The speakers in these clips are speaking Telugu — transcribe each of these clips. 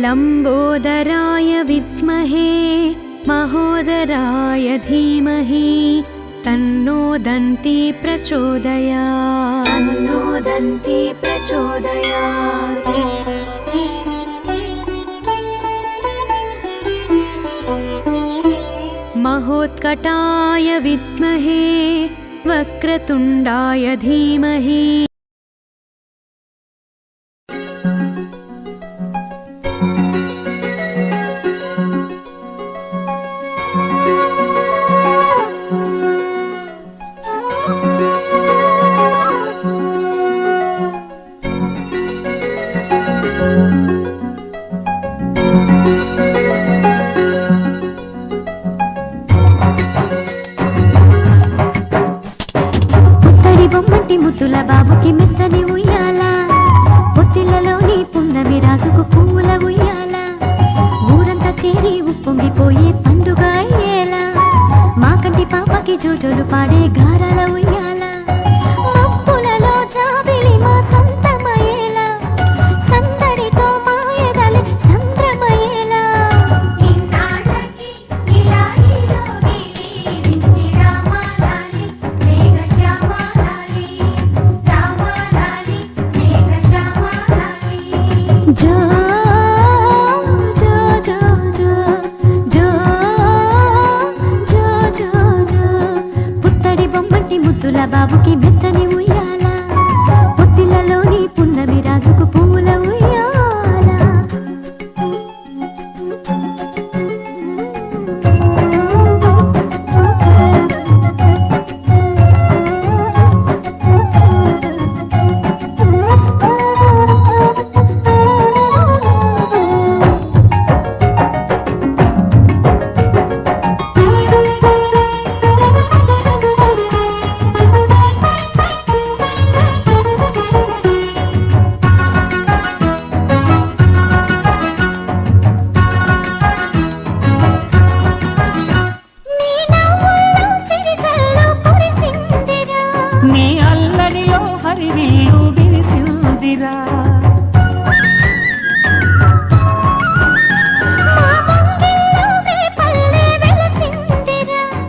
लंबोदराय विद्महे महोदराय धीमहि तन्नो दन्ती प्रचोदयात् तन्नो दन्ती प्रचोदयात्। महोत्कटाय विद्महे वक्रतुण्डाय धीमहि ముద్దుల బాబుకి మెత్తని ఉయ్యాల, పొత్తిళ్ళలోని పున్నమి రాజుకు పువ్వుల ఉయ్యాల, ఊరంతా చేరి ఉప్పొంగిపోయే పండుగ అయ్యేలా, మా కంటి పాపకి జోజోలు పాడే గారాల ఉయ్యాల, మబ్బులలో జాబిలి మా సొంతమయ్యేలా, సందడితో మా ఎదలే సంద్రమయ్యేలా, ఇన్నాళ్ళకి ఇలా జో జో జో జో జో జో జో జో పుత్తడి బొమ్మటి ముద్దుల బాబుకి మెత్తని ఉయ్యాల, పొత్తిళ్ళలోని పున్నమి రాజుకు పువ్వుల ఉయ్యాల. నీ అల్లరిలో హరివిల్లు విరిసిందిరా,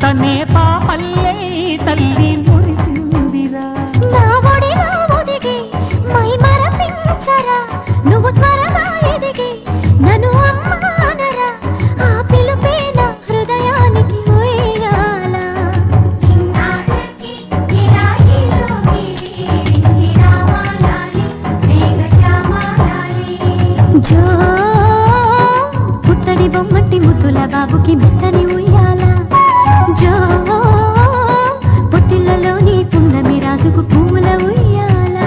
తనే పాపల్లే తల్లి మురిసిందిరా, నా ఒడిలో ఒదిగి మై మరపించరా, నువ్వు త్వరగా ఎదిగి నన్ను అమ్మానరా, ఆ పిలుపే నా హృదయానికి ఉయ్యాల. జో పుత్తడి బొమ్మటి ముద్దుల బాబుకి మెత్తని ఉయ్యాల, జో పొత్తిళ్ళలోని పున్నమి రాజుకు పువ్వుల ఉయ్యాల.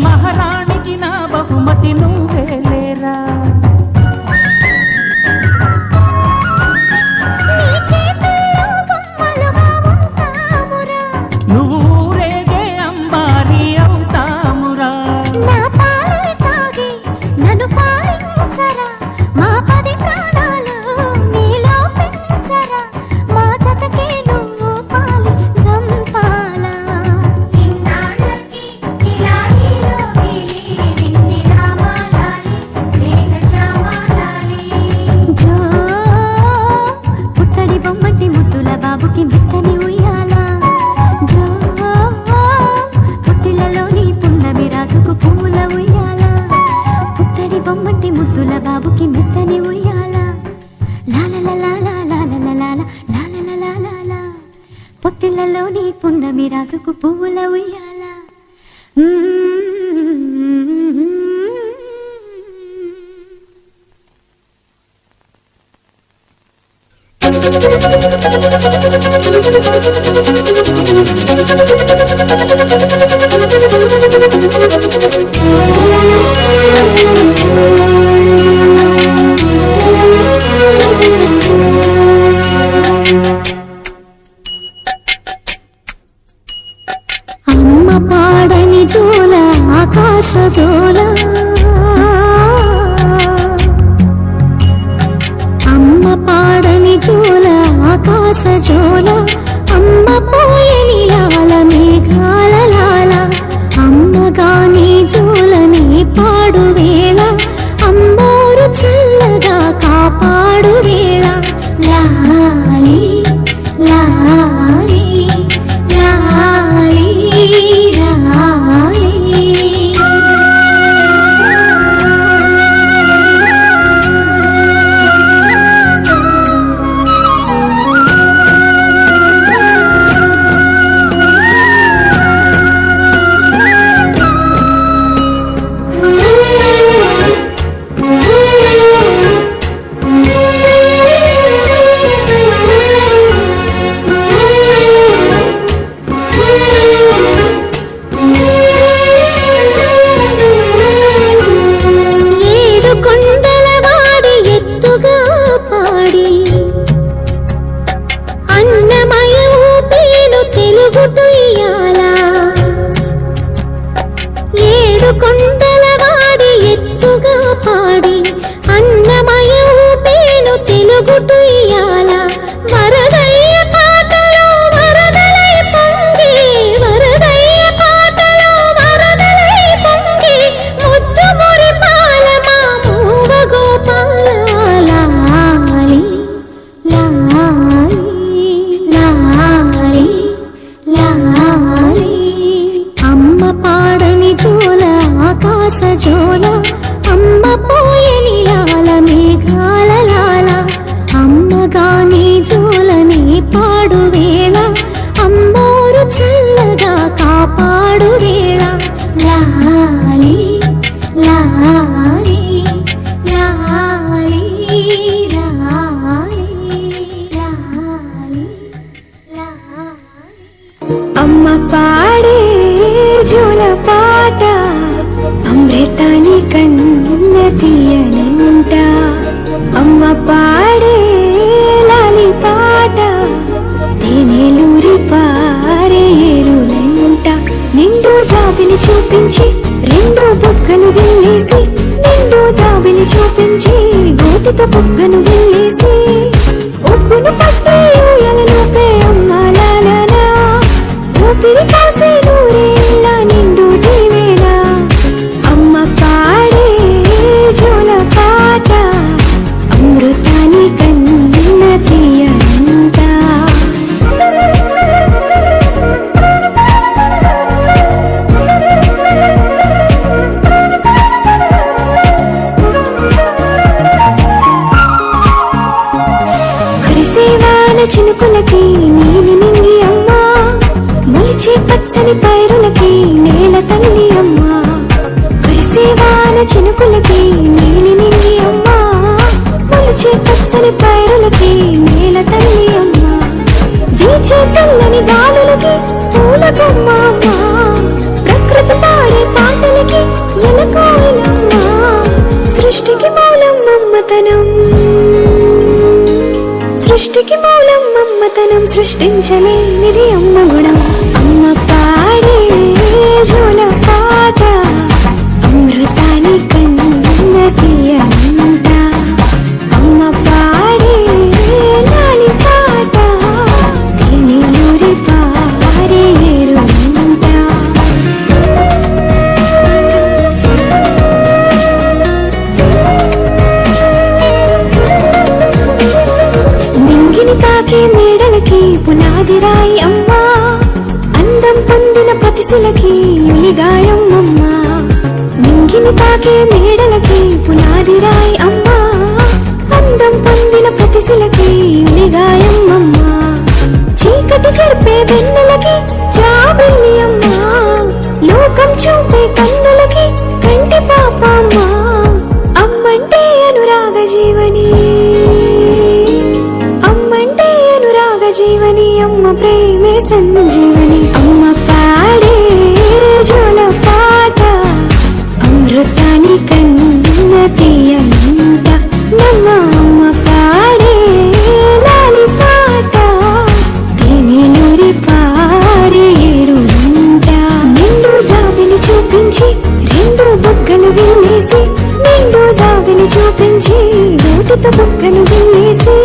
మహారాణికి నా బహుమతి నువ్వేలేరా, నువ్వు ఊరేగే అంబారి అవుతామురా, నా పాలే తాగి నన్ను పాలించరా, మా 10 ప్రాణాలు నీలో పెంచరా, మా జతకే నువ్వు పాలి జంపాలా. జో పుత్తడి బొమ్మటి ముద్దుల బాబుకి మెత్తని ఉయ్యాల, జో పొత్తిళ్ళలోని పున్నమి రాజుకు పువ్వుల ఉయ్యాల, పుత్తడి బొమ్మటి ముద్దుల బాబుకి మెత్తని ఉయ్యాల, లాలలలాల పొత్తిళ్ళలోని పున్నమి రాజుకు పువ్వుల ఉయ్యాల. అమ్మ పాడని జోల ఆకాశ జోల అమ్మ పాడని జోల ఆకాశ జోల అమ్మ పోయని లాల మేఘాల లాల అమ్మగాని జోలని పాడు వేళ అమ్మోరు చల్లగా కాపాడు వేళ లాలి లాలి లాలి లాలి కొండలవాడి ఎత్తుగా పాడి అన్నమయ ఊపేను తెలుగుటు ఇయాల వరదయ్య పాటలో వరదలై పొంగి వరదయ్య పాటలో వరదలై పొంగి ముద్దు మురి పాలమా మూవ గోపాల లాలి లాలి లాలి లాలి అమ్మ పాడని జోల ఆకాశ జోల అమ్మ పోయని లాల మేఘాల లాల అమ్మగాని జోలని పాడు వేళ అమ్మోరు చల్లగా కాపాడు వేళ లాలి లాలి లాలి లాలి లాలి లాలి అమ్మ పాడే జోల పాట అమృతాని కన్న తీయనంట అమ్మ పాడే లాలి పాట తేనెలూరి పారే ఏరులంట నిండు జాబిలి చూపించి రెండు బుగ్గను గిల్లేసి నిండు జాబిలి చూపించి గోటితో బుగ్గను గిల్లేసి ఉగ్గును పట్టి ఊయలలోపే అమ్మ లాలనా ఊపిరి కాసే నూరేళ్ళ నిండు దీవేనా అమ్మ పాడే జోల పాట అమృతాని కన్న తీయంట కురిసేవాన చినుకులకి నీలి నింగి అమ్మా మొలిచే పచ్చని పైరులకి నేల తల్లి అమ్మా కురిసేవాన చినుకులకి నీలి నింగి అమ్మా మొలిచే పచ్చని పైరులకి నేల తల్లి అమ్మా వీచే చల్లని గాలులకి పూల బొమ్మ అమ్మా ప్రకృతి పాడే పాటలకి ఎలకోయిలమ్మా సృష్టికి మూలం మమ్మతనం సృష్టికి మూలం మమ్మతనం సృష్టించలేనిది అమ్మ గుణం అమ్మ పాడే జోల పాట అమృతాని కన్న తీయంట అమ్మ పాడే లాలి పాట తేనెలూరి పారే ఏరులంట నింగిని తాకే మేడలకి పునాది రాయి అమ్మా అందం పొందిన ప్రతిశలకి యులిగాయం అమ్మా నింగిని తాకే మేడలకి పునాది రాయి అమ్మా అందం పొందిన ప్రతిశలకి యులిగాయం అమ్మా చీకటి చెరిపే వెన్నెలకి జాబిల్లి అమ్మా లోకం చూపే కన్నులకి కంటి పాప అమ్మా అమ్మంటే అనురాగ జీవని అమ్మంటే అనురాగ జీవని అమ్మ ప్రేమే సంజీవని అమ్మ పాడే జోల పాట అమృతాని కన్న తీయనంట నమ్మ అమ్మ పాడే లాలి పాట తేనెలూరి పారే ఏరుంట నిండు జాబిలి చూపించి రెండు బుగ్గలు విన్నేసి నిండు జాబిలి చూపించి నోటితో బుగ్గలు విన్నేసి